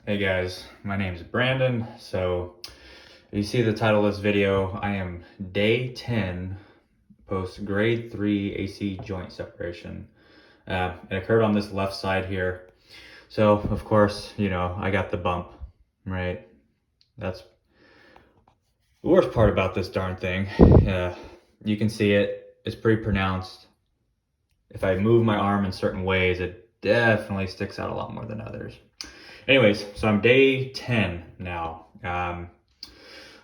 Hey guys, my name is Brandon. So you see the title of this video, I am day 10 post grade 3 AC joint separation. It occurred on this left side here. So of course, I got the bump, right? That's the worst part about this darn thing. You can see it, it's pretty pronounced. If I move my arm in certain ways, it definitely sticks out a lot more than others. Anyways, so I'm day 10 now. A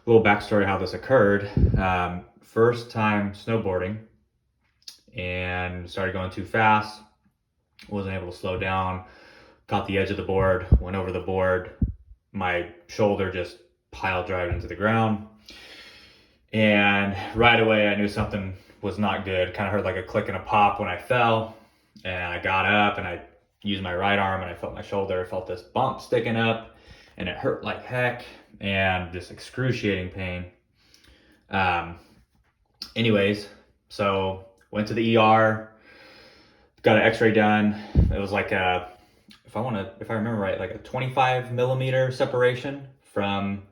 little backstory how this occurred. First time snowboarding and started going too fast. Wasn't able to slow down. Caught the edge of the board, went over the board. My shoulder just pile drived into the ground. And right away I knew something was not good. Kind of heard like a click and a pop when I fell. And I got up and I used my right arm and I felt my shoulder. I felt this bump sticking up and it hurt like heck and just excruciating pain. Anyways, so went to the ER, got an x-ray done. It was like if I remember right, like a 25 millimeter separation from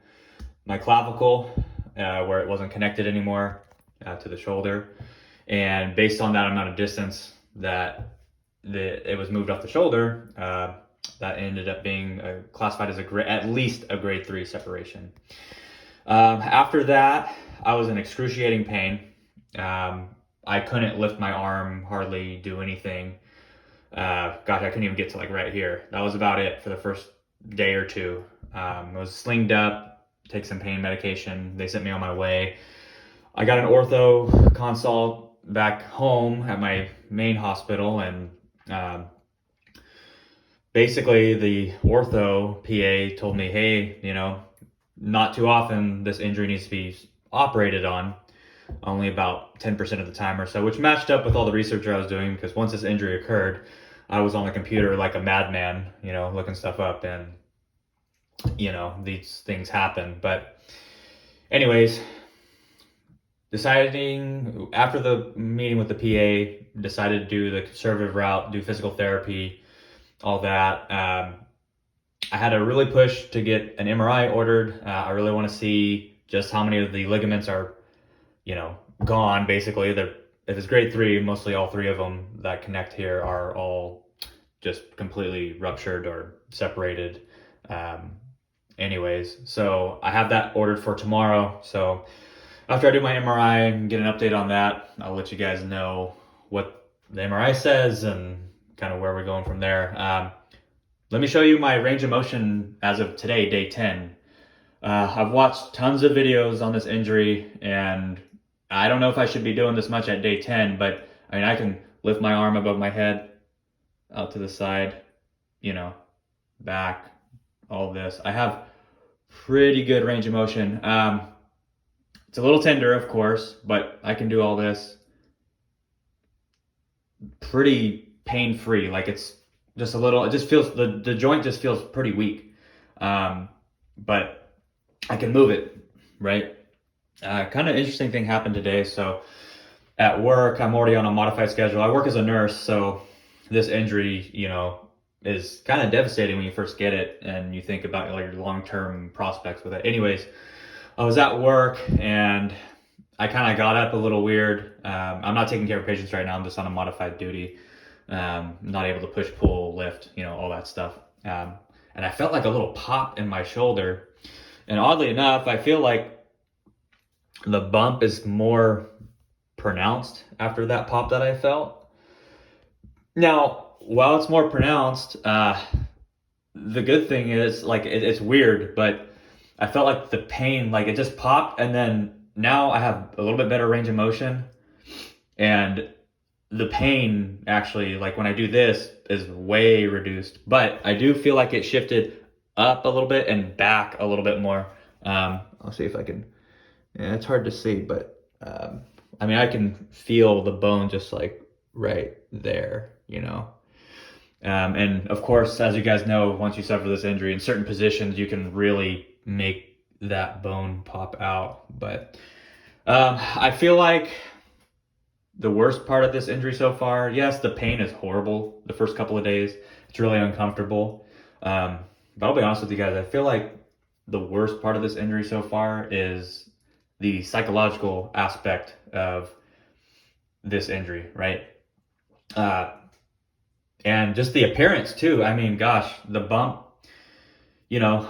my clavicle where it wasn't connected anymore to the shoulder. And based on that amount of distance that it was moved off the shoulder, that ended up being classified as at least a grade 3 separation. After that, I was in excruciating pain. I couldn't lift my arm, hardly do anything. Gosh, I couldn't even get to like right here. That was about it for the first day or two. I was slinged up, take some pain medication. They sent me on my way. I got an ortho consult back home at my main hospital, and basically the ortho PA told me, hey, not too often this injury needs to be operated on, only about 10% of the time or so, which matched up with all the research I was doing, because once this injury occurred, I was on the computer like a madman, looking stuff up, and these things happen. But anyways, deciding after the meeting with the PA, decided to do the conservative route, do physical therapy, all that. I had to really push to get an MRI ordered. I really want to see just how many of the ligaments are, gone. Basically, if it's grade 3, mostly all 3 of them that connect here are all just completely ruptured or separated. Anyways, so I have that ordered for tomorrow. So after I do my MRI and get an update on that, I'll let you guys know what the MRI says and kind of where we're going from there. Let me show you my range of motion as of today, day 10. I've watched tons of videos on this injury, and I don't know if I should be doing this much at day 10, but I mean, I can lift my arm above my head, out to the side, back, all this. I have pretty good range of motion. It's a little tender, of course, but I can do all this pretty pain-free. Like it's just a little, it just feels, the joint just feels pretty weak. But I can move it, right? Kind of interesting thing happened today. So at work, I'm already on a modified schedule. I work as a nurse, so this injury, is kind of devastating when you first get it and you think about like your long-term prospects with it. Anyways, I was at work and I kind of got up a little weird. I'm not taking care of patients right now. I'm just on a modified duty. Not able to push, pull, lift, all that stuff. And I felt like a little pop in my shoulder. And oddly enough, I feel like the bump is more pronounced after that pop that I felt. Now, while it's more pronounced, the good thing is, like, it's weird, but I felt like the pain, like it just popped, and then now I have a little bit better range of motion, and the pain actually, like when I do this, is way reduced, but I do feel like it shifted up a little bit and back a little bit more. I'll see if I can, yeah, it's hard to see, but I mean, I can feel the bone just like right there, and of course, as you guys know, once you suffer this injury, in certain positions, you can really make that bone pop out. But I feel like the worst part of this injury so far, yes, the pain is horrible the first couple of days. It's really uncomfortable. But But I'll be honest with you guys, I feel like the worst part of this injury so far is the psychological aspect of this injury, right? Uh, and just the appearance too. I mean, gosh, the bump, you know,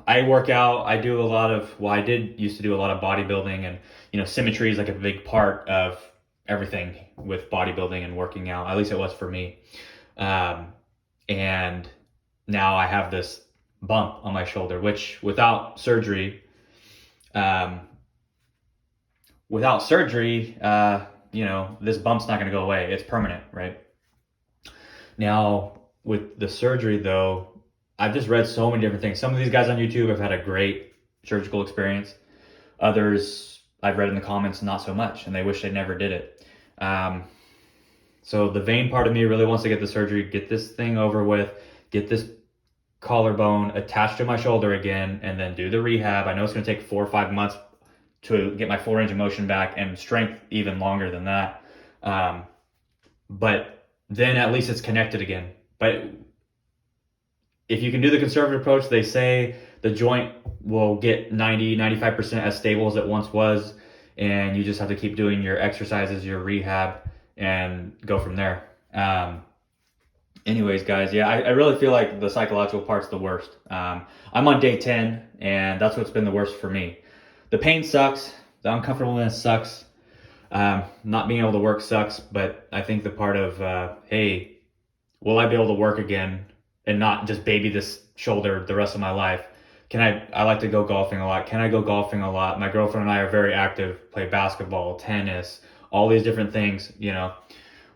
I work out, I do a lot of, well, I did used to do a lot of bodybuilding, and, symmetry is like a big part of everything with bodybuilding and working out. At least it was for me. And now I have this bump on my shoulder, which without surgery, um, this bump's not going to go away. It's permanent, right? Now, with the surgery, though, I've just read so many different things. Some of these guys on YouTube have had a great surgical experience. Others, I've read in the comments, not so much, and they wish they never did it. So the vain part of me really wants to get the surgery, get this thing over with, get this collarbone attached to my shoulder again, and then do the rehab. I know it's going to take 4 or 5 months to get my full range of motion back, and strength even longer than that. But then at least it's connected again. But if you can do the conservative approach, they say the joint will get 90-95% as stable as it once was, and you just have to keep doing your exercises, your rehab, and go from there. Anyways, guys, yeah, I really feel like the psychological part's the worst. I'm on day 10, and that's what's been the worst for me. The pain sucks. The uncomfortableness sucks. Not being able to work sucks, but I think the part of, hey, will I be able to work again and not just baby this shoulder the rest of my life? I like to go golfing a lot. Can I go golfing a lot? My girlfriend and I are very active, play basketball, tennis, all these different things,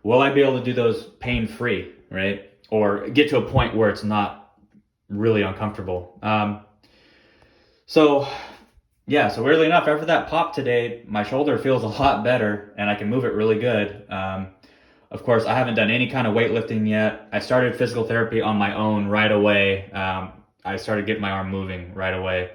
Will I be able to do those pain-free, right? Or get to a point where it's not really uncomfortable. So weirdly enough, after that pop today, my shoulder feels a lot better and I can move it really good. Of course, I haven't done any kind of weightlifting yet. I started physical therapy on my own right away. I started getting my arm moving right away.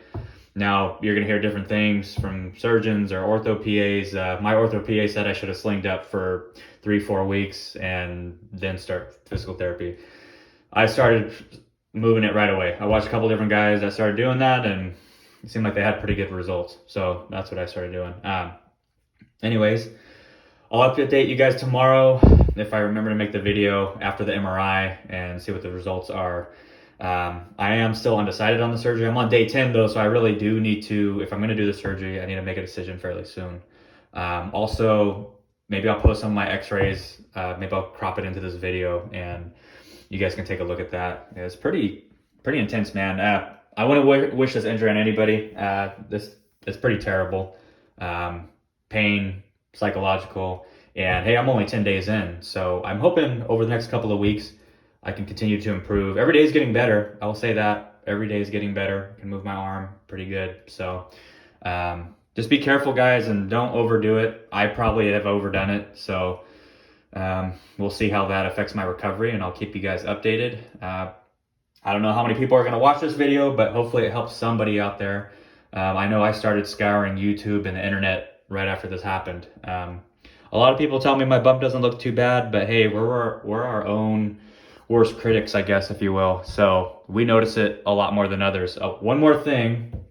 Now, you're going to hear different things from surgeons or ortho PAs. My ortho PA said I should have slinged up for 3-4 weeks and then start physical therapy. I started moving it right away. I watched a couple different guys that started doing that, and it seemed like they had pretty good results. So that's what I started doing. Anyways, I'll update you guys tomorrow if I remember to make the video after the MRI and see what the results are. I am still undecided on the surgery. I'm on day 10 though, so I really do need to, if I'm going to do the surgery, I need to make a decision fairly soon. Also, maybe I'll post some of my x-rays. Maybe I'll crop it into this video and you guys can take a look at that. It's pretty intense, man. I wouldn't wish this injury on anybody. This is pretty terrible. Pain, psychological, and hey, I'm only 10 days in, so I'm hoping over the next couple of weeks I can continue to improve. Every day is getting better. I will say that. Every day is getting better. I can move my arm pretty good. So just be careful, guys, and don't overdo it. I probably have overdone it. So we'll see how that affects my recovery, and I'll keep you guys updated. I don't know how many people are going to watch this video, but hopefully it helps somebody out there. I know I started scouring YouTube and the internet right after this happened. A lot of people tell me my bump doesn't look too bad, but hey, we're our own worst critics, I guess, if you will. So we notice it a lot more than others. One more thing.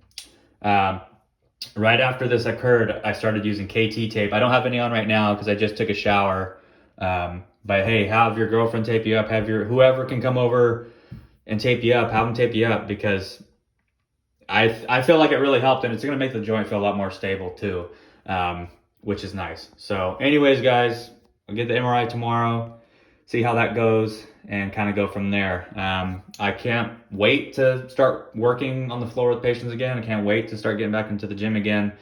Right after this occurred, I started using KT tape. I don't have any on right now because I just took a shower. But hey, have your girlfriend tape you up. Have whoever can come over and tape you up, have them tape you up, because I feel like it really helped, and it's going to make the joint feel a lot more stable too, which is nice. So anyways, guys, I'll get the MRI tomorrow, see how that goes, and kind of go from there. I can't wait to start working on the floor with patients again. I can't wait to start getting back into the gym again.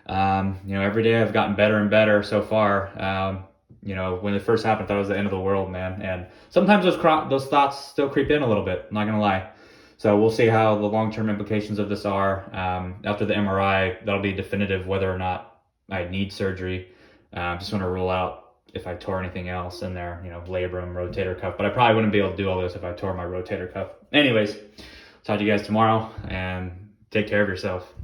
Every day I've gotten better and better so far. When it first happened, I thought it was the end of the world, man. And sometimes those thoughts still creep in a little bit, I'm not gonna lie. So we'll see how the long-term implications of this are. After the MRI, that'll be definitive whether or not I need surgery. Just want to rule out if I tore anything else in there, labrum, rotator cuff. But I probably wouldn't be able to do all this if I tore my rotator cuff. Anyways, talk to you guys tomorrow, and take care of yourself.